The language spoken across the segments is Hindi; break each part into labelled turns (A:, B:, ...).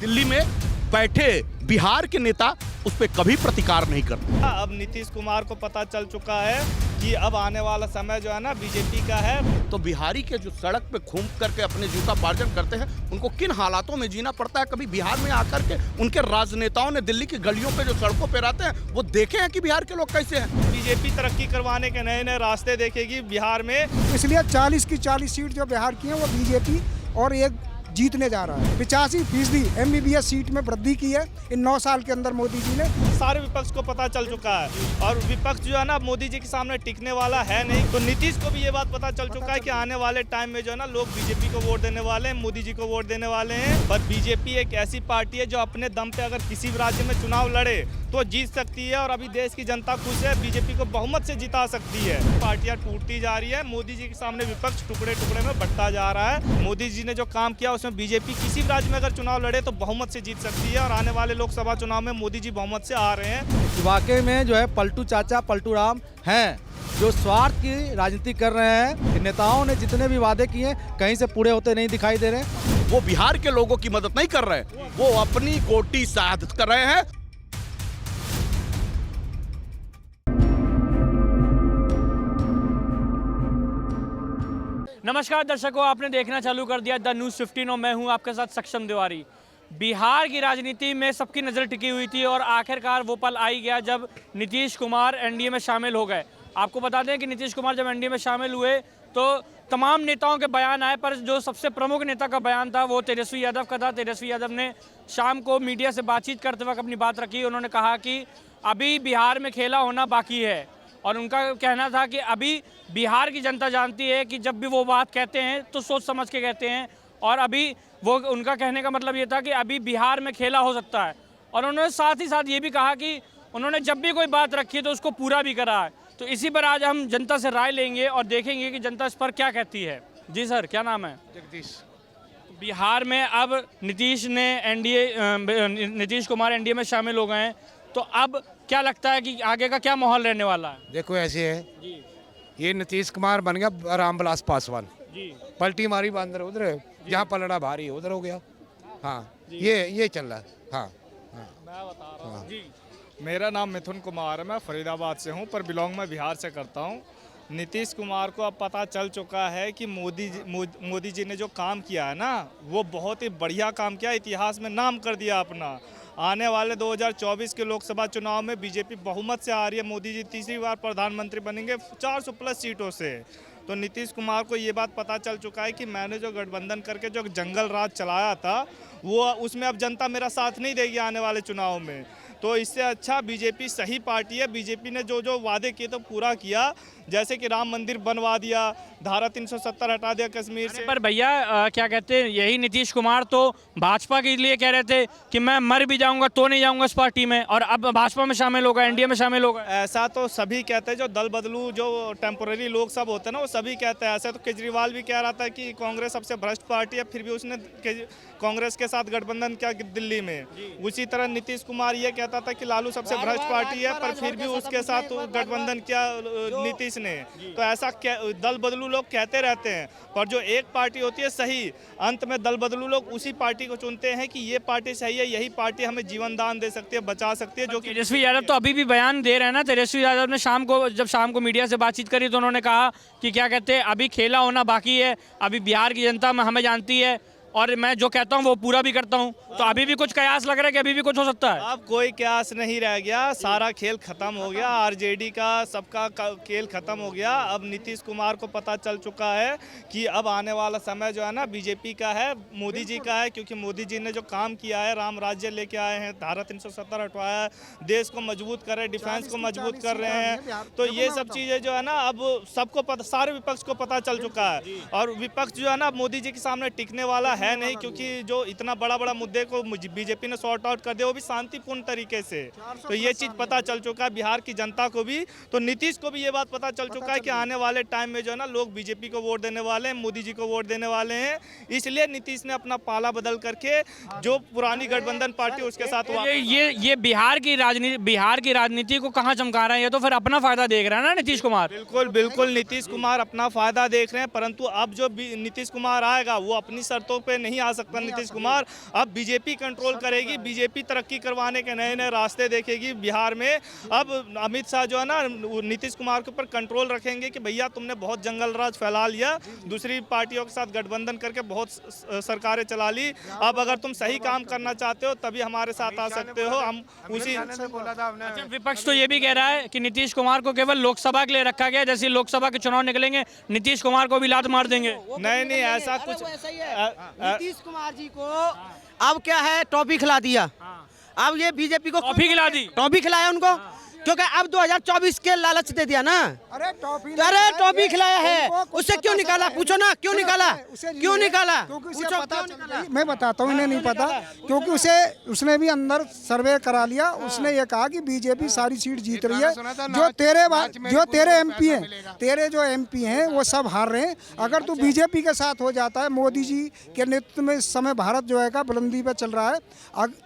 A: दिल्ली में बैठे बिहार के नेता उस पर कभी प्रतिकार नहीं करते।
B: अब नीतीश कुमार को पता चल चुका है कि अब आने वाला समय जो है ना बीजेपी का है।
A: तो बिहारी के जो सड़क पे घूम करके अपने जीविकोपार्जन करते हैं, उनको किन हालातों में जीना पड़ता है। कभी बिहार में आकर के उनके राजनेताओं ने दिल्ली की गलियों पे जो सड़कों पे रहते हैं वो देखे हैं कि बिहार के लोग कैसे हैं।
B: बीजेपी तरक्की करवाने के नए नए रास्ते देखेगी बिहार में।
C: इसलिए 40 की 40 सीट जो बिहार की है वो बीजेपी और एक जीतने जा रहा है। 85% MBBS सीट में वृद्धि की है इन 9 साल के अंदर मोदी जी ने।
B: सारे विपक्ष को पता चल चुका है और विपक्ष जो है ना मोदी जी के सामने टिकने वाला है नहीं। तो नीतीश को भी ये बात पता चल चुका है कि आने वाले टाइम में जो है ना लोग बीजेपी को वोट देने वाले हैं, मोदी जी को वोट देने वाले हैं। पर बीजेपी एक ऐसी पार्टी है जो अपने दम पे अगर किसी भी राज्य में चुनाव लड़े तो जीत सकती है और अभी देश की जनता खुश है, बीजेपी को बहुमत से जिता सकती है। पार्टियां टूटती जा रही है, मोदी जी के सामने विपक्ष टुकड़े टुकड़े में बंटता जा रहा है। मोदी जी ने जो काम किया उसमें बीजेपी किसी भी राज्य में अगर चुनाव लड़े तो बहुमत से जीत सकती है और आने वाले लोकसभा चुनाव में मोदी जी बहुमत से आ रहे हैं।
D: वाकई में जो है पलटू चाचा पलटू राम हैं, जो स्वार्थ की राजनीति कर रहे हैं। नेताओं ने जितने भी वादे किए कहीं से पूरे होते नहीं दिखाई दे रहे।
A: वो बिहार के लोगों की मदद नहीं कर रहे, वो अपनी कोटी साध कर रहे हैं।
E: नमस्कार दर्शकों, आपने देखना चालू कर दिया द न्यूज़ 15 और मैं हूं आपके साथ सक्षम तिवारी। बिहार की राजनीति में सबकी नज़र टिकी हुई थी और आखिरकार वो पल आ ही गया जब नीतीश कुमार एनडीए में शामिल हो गए। आपको बता दें कि नीतीश कुमार जब एनडीए में शामिल हुए तो तमाम नेताओं के बयान आए, पर जो सबसे प्रमुख नेता का बयान था वो तेजस्वी यादव का था। तेजस्वी यादव ने शाम को मीडिया से बातचीत करते वक्त अपनी बात रखी। उन्होंने कहा कि अभी बिहार में खेला होना बाकी है और उनका कहना था कि अभी बिहार की जनता जानती है कि जब भी वो बात कहते हैं तो सोच समझ के कहते हैं और अभी वो उनका कहने का मतलब ये था कि अभी बिहार में खेला हो सकता है। और उन्होंने साथ ही साथ ये भी कहा कि उन्होंने जब भी कोई बात रखी तो उसको पूरा भी करा है। तो इसी पर आज हम जनता से राय लेंगे और देखेंगे कि जनता इस पर क्या कहती है। जी सर, क्या नाम है?
F: जगदीश।
E: बिहार में अब नीतीश कुमार एनडीए में शामिल हो गए हैं, तो अब क्या लगता है कि आगे का क्या माहौल रहने वाला है?
F: देखो ऐसे है
E: जी
F: ये नीतीश कुमार बन गया रामविलास पासवान।
E: जी
F: पलटी मारी बांदर उधर, जहाँ पलड़ा भारी है उधर हो गया। हाँ ये चल रहा है। हाँ
B: मैं बता रहा हूँ जी, मेरा नाम मिथुन कुमार है, मैं फरीदाबाद से हूँ पर बिलोंग मैं बिहार से करता हूँ। नीतीश कुमार को अब पता चल चुका है कि मोदी जी ने जो काम किया है ना वो बहुत ही बढ़िया काम किया, इतिहास में नाम कर दिया अपना। आने वाले 2024 के लोकसभा चुनाव में बीजेपी बहुमत से आ रही है, मोदी जी तीसरी बार प्रधानमंत्री बनेंगे 400 प्लस सीटों से। तो नीतीश कुमार को ये बात पता चल चुका है कि मैंने जो गठबंधन करके जो जंगल राज चलाया था वो उसमें अब जनता मेरा साथ नहीं देगी आने वाले चुनाव में। तो इससे अच्छा बीजेपी सही पार्टी है। बीजेपी ने जो जो वादे किए तो पूरा किया, जैसे कि राम मंदिर बनवा दिया, धारा 370 हटा दिया कश्मीर से।
E: पर भैया क्या कहते हैं, यही नीतीश कुमार तो भाजपा के लिए कह रहे थे कि मैं मर भी जाऊंगा तो नहीं जाऊंगा इस पार्टी में, और अब भाजपा में शामिल होगा, एनडीए में शामिल होगा।
B: ऐसा तो सभी कहते हैं, जो दल बदलू जो टेम्पोररी लोग सब होते हैं ना वो सभी कहते हैं। ऐसा तो केजरीवाल भी कह रहा था कि कांग्रेस सबसे भ्रष्ट पार्टी है, फिर भी उसने कांग्रेस के साथ गठबंधन किया दिल्ली में। उसी तरह नीतीश कुमार ये कहता था कि लालू सबसे भ्रष्ट पार्टी है, पर फिर भी उसके साथ गठबंधन किया नीतीश ने। तो ऐसा दल बदलू लोग कहते रहते हैं, पर जो एक पार्टी होती है सही, अंत में दल बदलू लोग उसी पार्टी को चुनते हैं कि ये पार्टी सही है, यही पार्टी हमें जीवन दान दे सकती है, बचा सकती है। जो कि
E: तेजस्वी यादव तो अभी भी बयान दे रहे हैं ना। तेजस्वी यादव ने जब शाम को मीडिया से बातचीत करी तो उन्होंने कहा कि क्या कहते हैं, अभी खेला होना बाकी है, अभी बिहार की जनता हमें जानती है और मैं जो कहता हूँ वो पूरा भी करता हूँ। तो अभी भी कुछ कयास लग रहा है कि अभी भी कुछ हो सकता है?
B: अब कोई कयास नहीं रह गया, सारा खेल खत्म हो गया, आरजेडी का सबका खेल खत्म हो गया। अब नीतीश कुमार को पता चल चुका है कि अब आने वाला समय जो है ना बीजेपी का है, मोदी जी का है, क्योंकि मोदी जी ने जो काम किया है, राम राज्य लेके आए हैं, धारा 370 हटवाया है, देश को मजबूत कर रहे हैं, डिफेंस को मजबूत कर रहे हैं। तो ये सब चीज़ें जो है ना अब सबको पता, सारे विपक्ष को पता चल चुका है और विपक्ष जो है ना मोदी जी के सामने टिकने वाला है नहीं, क्योंकि जो इतना बड़ा बड़ा मुद्दे को बीजेपी ने सॉर्ट आउट कर दिया वो भी शांतिपूर्ण तरीके से। तो ये चीज पता चल चुका है बिहार की जनता को भी, तो नीतीश को भी ये बात पता चल चुका है कि आने वाले टाइम में जो है ना लोग बीजेपी को वोट देने वाले हैं, मोदी जी को वोट देने वाले हैं। इसलिए नीतीश ने अपना पाला बदल करके जो पुरानी गठबंधन पार्टी उसके साथ
E: ये बिहार की राजनीति को कहाँ चमका रहा है? ये तो फिर अपना फायदा देख रहा है ना नीतीश कुमार।
B: बिल्कुल नीतीश कुमार अपना फायदा देख रहे हैं, परंतु अब जो नीतीश कुमार आएगा वो अपनी शर्तों पे नहीं आ सकता नीतीश कुमार। अब बीजेपी कंट्रोल करेगी, बीजेपी तरक्की करवाने के नए नए रास्ते देखेगी बिहार में। अब अमित शाह जो है ना नीतीश कुमार के ऊपर कंट्रोल रखेंगे कि भैया तुमने बहुत जंगल राज फैला लिया, दूसरी पार्टियों के साथ गठबंधन करके बहुत सरकारें चला ली। अब अगर तुम सही काम करना चाहते हो तभी हमारे साथ आ सकते हो। हम उसी
E: अच्छा, विपक्ष तो ये भी कह रहा है कि नीतीश कुमार को केवल लोकसभा के लिए रखा गया, जैसे लोकसभा के चुनाव निकलेंगे नीतीश कुमार को भी लात मार देंगे।
B: नहीं ऐसा कुछ
G: नीतीश कुमार जी को अब क्या है, टॉफी खिला दिया। अब ये बीजेपी को
E: टॉफी खिला दी,
G: टॉफी खिलाया उनको, क्योंकि अब 2024 के लालच दे दिया ना।
C: अरे
G: टॉफी खिलाया है, उससे क्यों निकाला? पूछो ना क्यों निकाला, क्यों निकाला?
C: क्योंकि उसे पता चल गई, मैं बताता हूँ, इन्हें नहीं पता, क्योंकि उसने भी अंदर सर्वे करा लिया। उसने ये कहा कि बीजेपी सारी सीट जीत रही है। जो तेरे एमपी हैं, तेरे जो एमपी हैं वो सब हार रहे हैं। अगर तू बीजेपी के साथ हो जाता है, मोदी जी के नेतृत्व में इस समय भारत जो है का बुलंदी पे चल रहा है,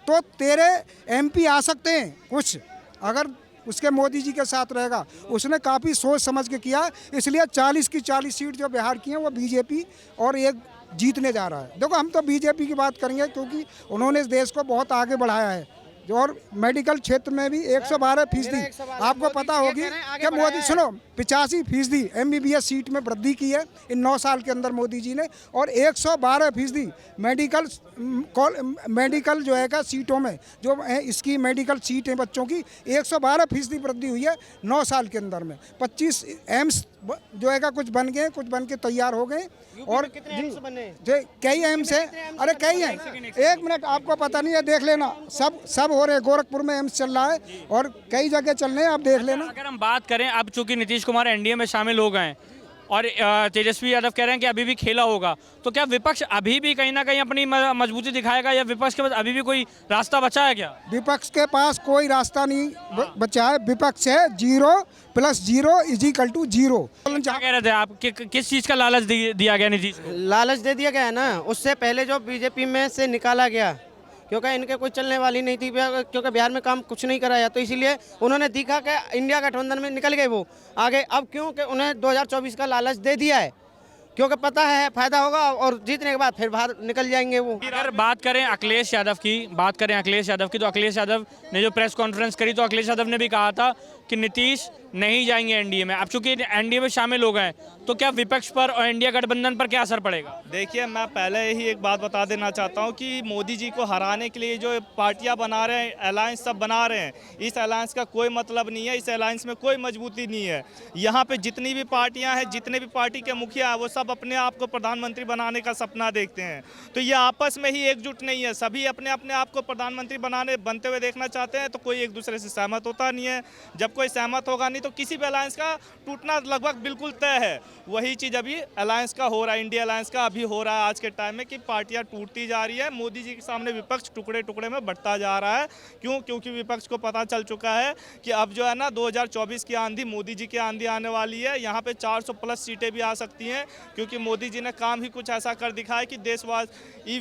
C: तो तेरे एमपी आ सकते हैं कुछ, अगर उसके मोदी जी के साथ रहेगा। उसने काफ़ी सोच समझ के किया, इसलिए 40 की 40 सीट जो बिहार की हैं वो बीजेपी और एक जीतने जा रहा है। देखो, हम तो बीजेपी की बात करेंगे क्योंकि उन्होंने इस देश को बहुत आगे बढ़ाया है। और मेडिकल क्षेत्र में भी 112% आपको पता होगी कि मोदी, सुनो, 85% MBBS सीट में वृद्धि की है इन 9 साल के अंदर मोदी जी ने, और 112% मेडिकल जो है का सीटों में, जो है इसकी मेडिकल सीट है बच्चों की, 112% वृद्धि हुई है 9 साल के अंदर में। 25 एम्स जो है का कुछ बन गए, कुछ बन के तैयार हो गए, और कई एम्स है, अरे कई हैं। 1 मिनट, आपको पता नहीं है, देख लेना, सब हो रहे हैं। गोरखपुर में एम्स चल रहा है और कई जगह चल रहे हैं, आप देख लेना।
E: अगर हम बात करें, अब चूंकि नीतीश कुमार एनडीए में शामिल हो गए हैं और तेजस्वी यादव कह रहे हैं कि अभी भी खेला होगा, तो क्या विपक्ष अभी भी कहीं ना कहीं अपनी मजबूती दिखाएगा, या विपक्ष के पास अभी भी कोई रास्ता बचा है क्या?
C: विपक्ष के पास कोई रास्ता नहीं बचा है। विपक्ष है 0 + 0 = 0।
E: क्या कह रहे थे आप कि किस चीज़ का लालच दिया गया नीतीश को?
G: लालच दे दिया गया है ना, उससे पहले जो बीजेपी में से निकाला गया, क्योंकि इनके कोई चलने वाली नहीं थी, क्योंकि बिहार में काम कुछ नहीं कराया, तो इसीलिए उन्होंने दिखा कि इंडिया गठबंधन में निकल गए वो आगे। अब क्यों कि उन्हें 2024 का लालच दे दिया है, क्योंकि पता है फायदा होगा और जीतने के बाद फिर बाहर निकल जाएंगे वो।
E: अगर बात करें अखिलेश यादव की, तो अखिलेश यादव ने जो प्रेस कॉन्फ्रेंस करी, तो अखिलेश यादव ने भी कहा था कि नीतीश नहीं जाएंगे एनडीए में। अब चूंकि एनडीए में शामिल हो गए, तो क्या विपक्ष पर और इंडिया गठबंधन पर क्या असर पड़ेगा?
B: देखिए, मैं पहले ही एक बात बता देना चाहता हूं कि मोदी जी को हराने के लिए जो पार्टियां बना रहे हैं, अलायंस सब बना रहे हैं, इस अलायंस का कोई मतलब नहीं है, इस अलायंस में कोई मजबूती नहीं है। यहाँ पे जितनी भी पार्टियां हैं, जितने भी पार्टी के मुखिया हैं, वो सब अपने आप को प्रधानमंत्री बनाने का सपना देखते हैं। तो ये आपस में ही एकजुट नहीं है, सभी अपने अपने आप को प्रधानमंत्री बनते हुए देखना चाहते हैं, तो कोई एक दूसरे से सहमत होता नहीं है। जब कोई सहमत होगा नहीं, तो किसी भी अलायंस का टूटना लगभग बिल्कुल तय है। वही चीज़ अभी अलायंस का हो रहा है, इंडिया अलायंस का अभी हो रहा है आज के टाइम में, कि पार्टियां टूटती जा रही है। मोदी जी के सामने विपक्ष टुकड़े टुकड़े में बढ़ता जा रहा है। क्योंकि विपक्ष को पता चल चुका है कि अब जो है ना 2024 की आंधी, मोदी जी की आंधी आने वाली है। यहाँ पे 400+ सीटें भी आ सकती हैं, क्योंकि मोदी जी ने काम ही कुछ ऐसा कर दिखाया कि देशवासी,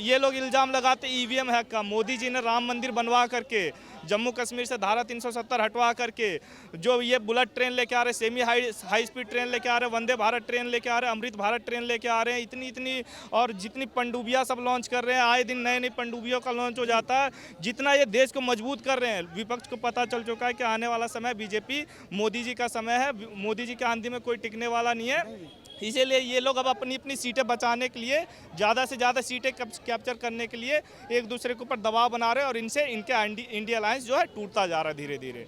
B: ये लोग इल्ज़ाम लगाते ईवीएम हैक का। मोदी जी ने राम मंदिर बनवा करके, जम्मू कश्मीर से धारा 370 हटवा करके, जो ये बुलेट ट्रेन लेके आ रहे, सेमी हाई स्पीड ट्रेन लेके आ रहे, वंदे भारत ट्रेन लेके आ रहे, अमृत भारत ट्रेन लेके आ रहे हैं, इतनी और जितनी पनडुब्बियाँ सब लॉन्च कर रहे हैं, आए दिन नए पनडुब्बियों का लॉन्च हो जाता है। जितना ये देश को मजबूत कर रहे हैं, विपक्ष को पता चल चुका है कि आने वाला समय बीजेपी मोदी जी का समय है। मोदी जी के आंधी में कोई टिकने वाला नहीं है। इसीलिए ये लोग अब अपनी सीटें बचाने के लिए, ज़्यादा से ज़्यादा सीटें कैप्चर करने के लिए एक दूसरे के ऊपर दबाव बना रहे हैं, और इनसे इनके इंडिया अलायंस जो है टूटता जा रहा है धीरे धीरे।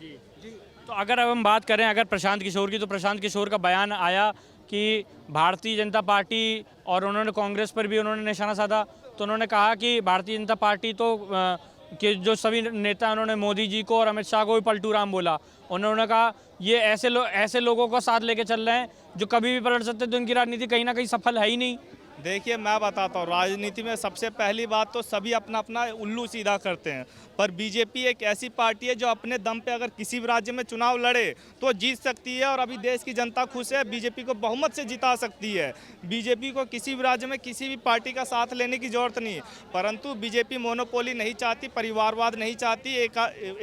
E: तो अगर अब हम बात करें अगर प्रशांत किशोर की, तो प्रशांत किशोर का बयान आया कि भारतीय जनता पार्टी, और उन्होंने कांग्रेस पर भी उन्होंने निशाना साधा। तो उन्होंने कहा कि भारतीय जनता पार्टी तो कि जो सभी नेता, उन्होंने मोदी जी को और अमित शाह को भी पलटू राम बोला। उन्होंने कहा ये ऐसे लोगों को साथ लेके चल रहे हैं जो कभी भी पलट सकते, तो इनकी राजनीति कहीं ना कहीं सफल है ही नहीं।
B: देखिए, मैं बताता हूँ, राजनीति में सबसे पहली बात तो सभी अपना अपना उल्लू सीधा करते हैं, पर बीजेपी एक ऐसी पार्टी है जो अपने दम पे अगर किसी भी राज्य में चुनाव लड़े तो जीत सकती है। और अभी देश की जनता खुश है, बीजेपी को बहुमत से जिता सकती है। बीजेपी को किसी भी राज्य में किसी भी पार्टी का साथ लेने की जरूरत नहीं, परंतु बीजेपी मोनोपोली नहीं चाहती, परिवारवाद नहीं चाहती,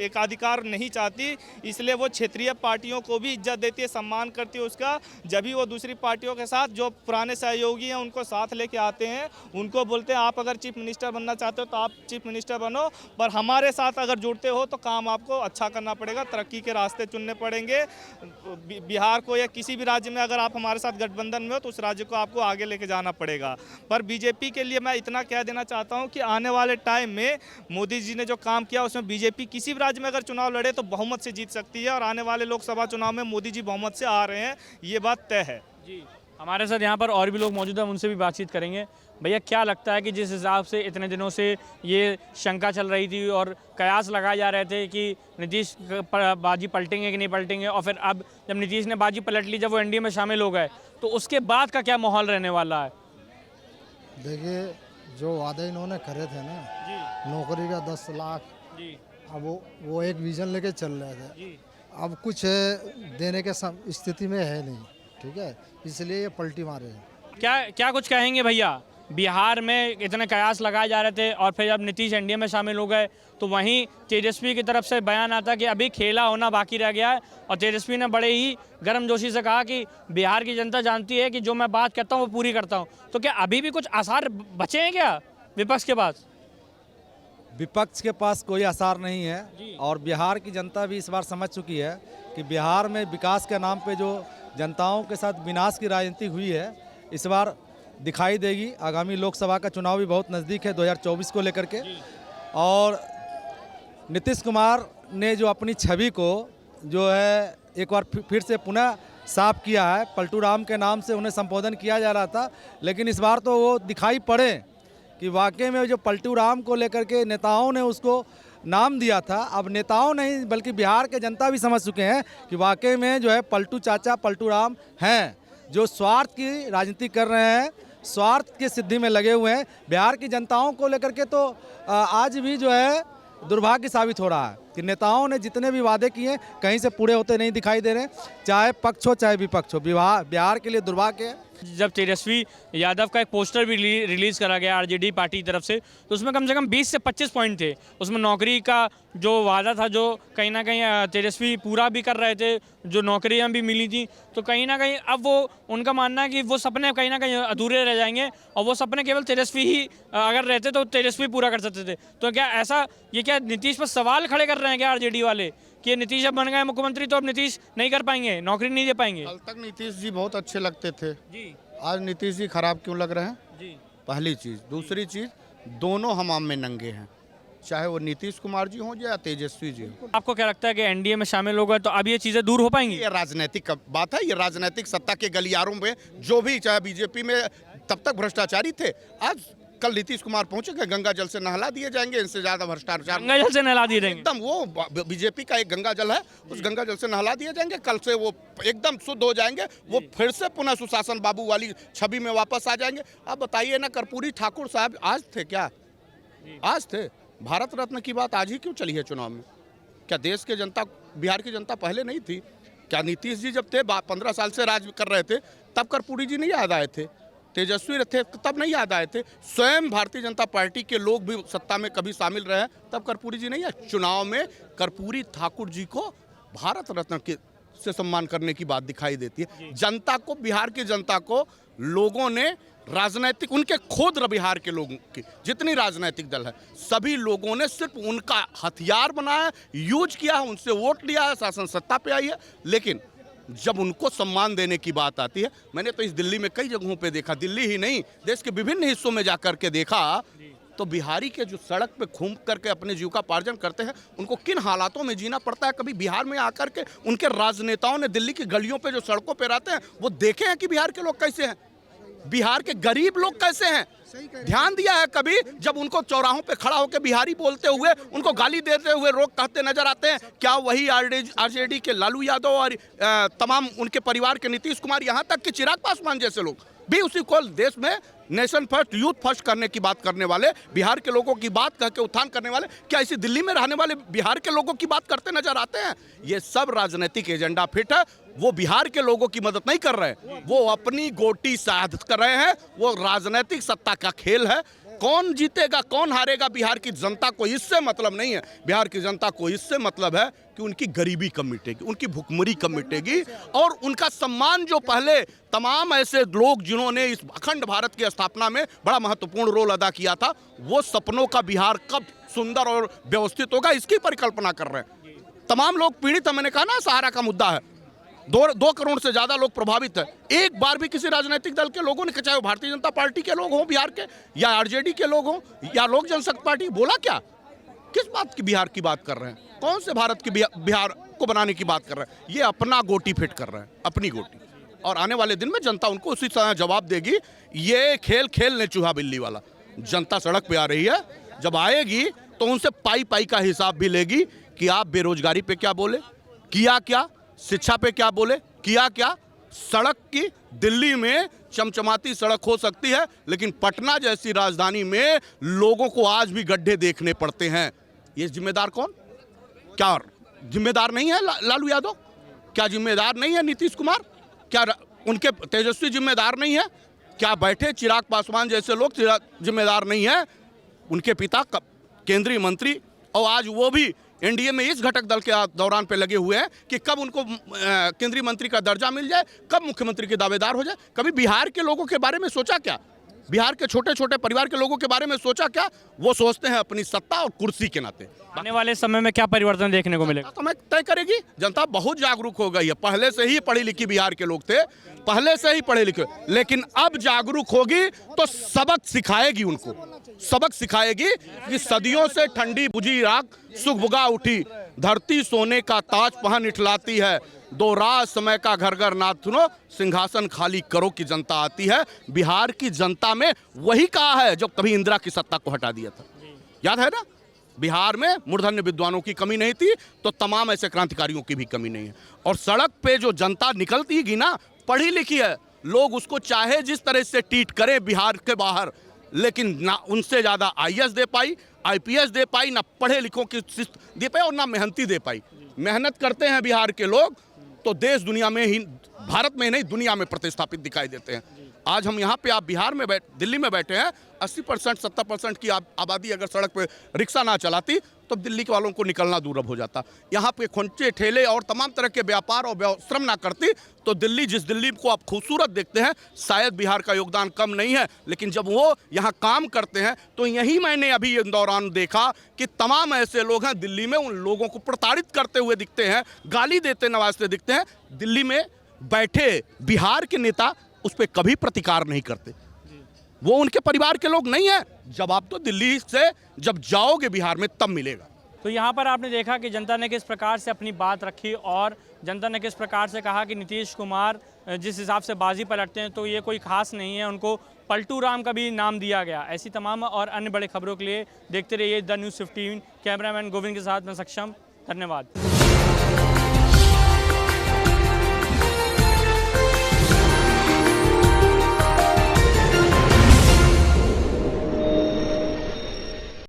B: एकाधिकार नहीं चाहती। इसलिए वो क्षेत्रीय पार्टियों को भी इज्जत देती है, सम्मान करती है उसका। जब भी वो दूसरी पार्टियों के साथ, जो पुराने सहयोगी हैं, उनको साथ साथ लेके आते हैं, उनको बोलते हैं आप अगर चीफ मिनिस्टर बनना चाहते हो तो आप चीफ मिनिस्टर बनो, पर हमारे साथ अगर जुड़ते हो तो काम आपको अच्छा करना पड़ेगा, तरक्की के रास्ते चुनने पड़ेंगे। बिहार को या किसी भी राज्य में अगर आप हमारे साथ गठबंधन में हो तो उस राज्य को आपको आगे लेके जाना पड़ेगा। पर बीजेपी के लिए मैं इतना कह देना चाहता हूँ कि आने वाले टाइम में मोदी जी ने जो काम किया उसमें बीजेपी किसी भी राज्य में अगर चुनाव लड़े तो बहुमत से जीत सकती है, और आने वाले लोकसभा चुनाव में मोदी जी बहुमत से आ रहे हैं, ये बात तय है।
E: जी, हमारे साथ यहाँ पर और भी लोग मौजूद हैं, उनसे भी बातचीत करेंगे। भैया, क्या लगता है कि जिस हिसाब से इतने दिनों से ये शंका चल रही थी और कयास लगाए जा रहे थे कि नीतीश बाजी पलटेंगे कि नहीं पलटेंगे, और फिर अब जब नीतीश ने बाजी पलट ली, जब वो एनडीए में शामिल हो गए, तो उसके बाद का क्या माहौल रहने वाला है?
H: देखिए, जो वादे इन्होंने करे थे ना, नौकरी का 10 लाख, अब वो एक विजन लेके चल रहे थे, अब कुछ देने के स्थिति में है नहीं, ठीक है, इसलिए ये पलटी मारे हैं।
E: क्या कुछ कहेंगे भैया? बिहार में इतने कयास लगाए जा रहे थे और फिर जब नीतीश एनडीए में शामिल हो गए तो वहीं तेजस्वी की तरफ से बयान आता कि अभी खेला होना बाकी रह गया है, और तेजस्वी ने बड़े ही गर्मजोशी से कहा कि बिहार की जनता जानती है कि जो मैं बात कहता हूँ वो पूरी करता हूँ। तो क्या अभी भी कुछ आसार बचे हैं क्या विपक्ष के पास?
D: विपक्ष के पास कोई आसार नहीं है, और बिहार की जनता भी इस बार समझ चुकी है कि बिहार में विकास के नाम पे जो जनताओं के साथ विनाश की राजनीति हुई है, इस बार दिखाई देगी। आगामी लोकसभा का चुनाव भी बहुत नज़दीक है 2024 को लेकर के, और नीतीश कुमार ने जो अपनी छवि को जो है एक बार फिर से पुनः साफ किया है। पलटू राम के नाम से उन्हें संबोधन किया जा रहा था, लेकिन इस बार तो वो दिखाई पड़े कि वाकई में जो पलटू राम को लेकर के नेताओं ने उसको नाम दिया था, अब नेताओं नहीं बल्कि बिहार के जनता भी समझ चुके हैं कि वाकई में जो है पलटू चाचा पलटू राम हैं, जो स्वार्थ की राजनीति कर रहे हैं, स्वार्थ की सिद्धि में लगे हुए हैं। बिहार की जनताओं को लेकर के तो आज भी जो है दुर्भाग्य साबित हो रहा है कि नेताओं ने जितने भी वादे किए कहीं से पूरे होते नहीं दिखाई दे रहे, चाहे पक्ष हो चाहे विपक्ष हो। बिहार के लिए दुर्भाग्य है।
E: जब तेजस्वी यादव का एक पोस्टर भी रिलीज़ करा गया आरजेडी पार्टी की तरफ से, तो उसमें कम से कम 20 से 25 पॉइंट थे। उसमें नौकरी का जो वादा था, जो कहीं ना कहीं तेजस्वी पूरा भी कर रहे थे, जो नौकरियां भी मिली थी, तो कहीं ना कहीं अब वो उनका मानना है कि वो सपने कहीं ना कहीं अधूरे रह जाएंगे, और वो सपने केवल तेजस्वी ही अगर रहते तो तेजस्वी पूरा कर सकते थे। तो क्या ऐसा ये क्या नीतीश पर सवाल खड़े कर रहे हैं क्या आरजेडी वाले कि नीतीश अब बन गए मुख्यमंत्री तो अब नीतीश नहीं कर पाएंगे, नौकरी नहीं दे पाएंगे?
A: कल तक नीतीश जी बहुत अच्छे लगते थे
E: जी,
A: आज नीतीश जी खराब क्यों लग रहे हैं
E: जी?
A: पहली चीज़। दूसरी चीज़, दोनों हमाम में नंगे हैं, चाहे वो नीतीश कुमार जी हों या तेजस्वी जी हों।
E: आपको क्या लगता है कि एनडीए में शामिल हो गए तो अब ये चीज़ें दूर हो पाएंगी?
A: ये राजनीतिक बात है, ये राजनीतिक सत्ता के गलियारों में जो भी, चाहे बीजेपी में तब तक भ्रष्टाचारी थे, आज कल नीतीश कुमार पहुंचेंगे, गंगा जल से नहला दिए जाएंगे, इनसे ज्यादा भ्रष्टाचार
E: गंगा जल से नहला दिए जाएंगे
A: एकदम। वो बीजेपी का एक गंगा जल है, उस गंगा जल से नहला दिए जाएंगे, कल से वो एकदम शुद्ध हो जाएंगे, वो फिर से पुनः सुशासन बाबू वाली छवि में वापस आ जाएंगे। अब बताइए ना, कर्पूरी ठाकुर साहब आज थे क्या? आज थे। भारत रत्न की बात आज ही क्यों चली है चुनाव में? क्या देश के जनता, बिहार की जनता पहले नहीं थी क्या? नीतीश जी जब थे 15 साल से राज कर रहे थे, तब कर्पूरी जी नहीं याद आए थे? तेजस्वी थे तब नहीं याद आए थे? स्वयं भारतीय जनता पार्टी के लोग भी सत्ता में कभी शामिल रहे, तब कर्पूरी जी नहीं आए? चुनाव में कर्पूरी ठाकुर जी को भारत रत्न के से सम्मान करने की बात दिखाई देती है। जनता को, बिहार की जनता को लोगों ने राजनीतिक, उनके खुद बिहार के लोगों की जितनी राजनीतिक दल है, सभी लोगों ने सिर्फ उनका हथियार बनाया, यूज किया है, उनसे वोट लिया है, शासन सत्ता पे आई है। लेकिन जब उनको सम्मान देने की बात आती है, मैंने तो इस दिल्ली में कई जगहों पे देखा, दिल्ली ही नहीं देश के विभिन्न हिस्सों में जाकर के देखा, तो बिहारी के जो सड़क पे घूम करके अपने जीविकापार्जन करते हैं, उनको किन हालातों में जीना पड़ता है। कभी बिहार में आकर के उनके राजनेताओं ने दिल्ली की गलियों पे जो सड़कों पे रहते हैं, वो देखे हैं कि बिहार के लोग कैसे हैं, बिहार के गरीब लोग कैसे हैं? ध्यान दिया है कभी जब उनको चौराहों पे खड़ा होकर बिहारी बोलते हुए, उनको गाली देते हुए रोक कहते नजर आते हैं? क्या वही आरजेडी के लालू यादव और तमाम उनके परिवार के नीतीश कुमार, यहाँ तक कि चिराग पासवान जैसे लोग भी उसी को देश में नेशन फर्स्ट, यूथ फर्स्ट करने की बात करने वाले, बिहार के लोगों की बात कह के उत्थान करने वाले, क्या इसी दिल्ली में रहने वाले बिहार के लोगों की बात करते नजर आते हैं? ये सब राजनीतिक एजेंडा फिट है। वो बिहार के लोगों की मदद नहीं कर रहे हैं, वो अपनी गोटी साध कर रहे हैं। वो राजनीतिक सत्ता का खेल है। कौन जीतेगा कौन हारेगा बिहार की जनता को इससे मतलब नहीं है। बिहार की जनता को इससे मतलब है कि उनकी गरीबी कम मिटेगी, उनकी भुखमरी कम मिटेगी और उनका सम्मान जो पहले तमाम ऐसे लोग जिन्होंने इस अखंड भारत की स्थापना में बड़ा महत्वपूर्ण रोल अदा किया था, वो सपनों का बिहार कब सुंदर और व्यवस्थित होगा इसकी परिकल्पना कर रहे हैं। तमाम लोग पीड़ित है, मैंने कहा ना सहारा का मुद्दा है, 2 करोड़ से ज्यादा लोग प्रभावित है। एक बार भी किसी राजनीतिक दल के लोगों ने, चाहे वो भारतीय जनता पार्टी के लोग हों बिहार के, या आरजेडी के लोग हों, या लोक जनशक्ति पार्टी, बोला क्या? किस बात की बिहार की बात कर रहे हैं? कौन से भारत की बिहार को बनाने की बात कर रहे हैं? ये अपना गोटी फिट कर रहे हैं, अपनी गोटी। और आने वाले दिन में जनता उनको उसी तरह जवाब देगी। ये खेल खेल ने चूहा बिल्ली वाला। जनता सड़क पे आ रही है, जब आएगी तो उनसे पाई पाई का हिसाब भी लेगी कि आप बेरोजगारी पे क्या बोले, किया क्या, शिक्षा पे क्या बोले, किया क्या। सड़क की दिल्ली में चमचमाती सड़क हो सकती है, लेकिन पटना जैसी राजधानी में लोगों को आज भी गड्ढे देखने पड़ते हैं। ये जिम्मेदार कौन? क्या जिम्मेदार नहीं है लालू यादव? क्या जिम्मेदार नहीं है नीतीश कुमार? क्या उनके तेजस्वी जिम्मेदार नहीं है? क्या बैठे चिराग पासवान जैसे लोग जिम्मेदार नहीं है? उनके पिता केंद्रीय मंत्री, और आज वो भी एनडीए में इस घटक दल के दौरान पे लगे हुए हैं कि कब उनको केंद्रीय मंत्री का दर्जा मिल जाए, कब मुख्यमंत्री के दावेदार हो जाए। कभी बिहार के लोगों के बारे में सोचा क्या? बिहार के छोटे छोटे परिवार के लोगों के बारे में सोचा क्या? वो सोचते हैं अपनी सत्ता और कुर्सी के नाते।
E: आने वाले समय में क्या परिवर्तन देखने को मिलेगा?
A: समय तय करेगी। जनता बहुत जागरूक हो गई है, पहले से ही पढ़ी लिखी बिहार के लोग थे, पहले से ही पढ़े लिखे, लेकिन अब जागरूक होगी तो सबक सिखाएगी, उनको सबक सिखाएगी कि सदियों से ठंडी बुझी राख सुगबुगा उठी, धरती सोने का ताज पहन इठलाती है, दो रात समय का घर घर नाथ सुनो, सिंहासन खाली करो की जनता आती है। बिहार की जनता में वही कहा है जो कभी इंदिरा की सत्ता को हटा दिया था, याद है ना? बिहार में मूर्धन्य विद्वानों की कमी नहीं थी, तो तमाम ऐसे क्रांतिकारियों की भी कमी नहीं है। और सड़क पे जो जनता निकलती ना, पढ़ी लिखी है, लोग उसको चाहे जिस तरह से ट्रीट करें बिहार के बाहर, लेकिन ना उनसे ज़्यादा आईएएस दे पाई, आईपीएस दे पाई, ना पढ़े लिखों की दे पाई, और ना मेहनती दे पाई। मेहनत करते हैं बिहार के लोग तो देश दुनिया में ही, भारत में नहीं दुनिया में प्रतिष्ठापित दिखाई देते हैं। आज हम यहाँ पे, आप बिहार में दिल्ली में बैठे हैं, 80% 70% की आबादी अगर सड़क पे रिक्शा ना चलाती तो दिल्ली के वालों को निकलना दूरब हो जाता। यहाँ पे खोंचे ठेले और तमाम तरह के व्यापार और श्रम ना करती तो दिल्ली, जिस दिल्ली को आप खूबसूरत देखते हैं, शायद बिहार का योगदान कम नहीं है। लेकिन जब वो यहाँ काम करते हैं तो यही मैंने अभी इस दौरान देखा कि तमाम ऐसे लोग हैं दिल्ली में, उन लोगों को प्रताड़ित करते हुए दिखते हैं, गाली देते नवाजते दिखते हैं। दिल्ली में बैठे बिहार के नेता उस पर कभी प्रतिकार नहीं करते, वो उनके परिवार के लोग नहीं हैं। जवाब तो दिल्ली से जब जाओगे बिहार में तब मिलेगा।
E: तो यहाँ पर आपने देखा कि जनता ने किस प्रकार से अपनी बात रखी और जनता ने किस प्रकार से कहा कि नीतीश कुमार जिस हिसाब से बाजी पलटते हैं तो ये कोई खास नहीं है, उनको पलटू राम का भी नाम दिया गया। ऐसी तमाम और अन्य बड़े खबरों के लिए देखते रहिए द न्यूज़ 15। कैमरामैन गोविंद के साथ मैं सक्षम, धन्यवाद।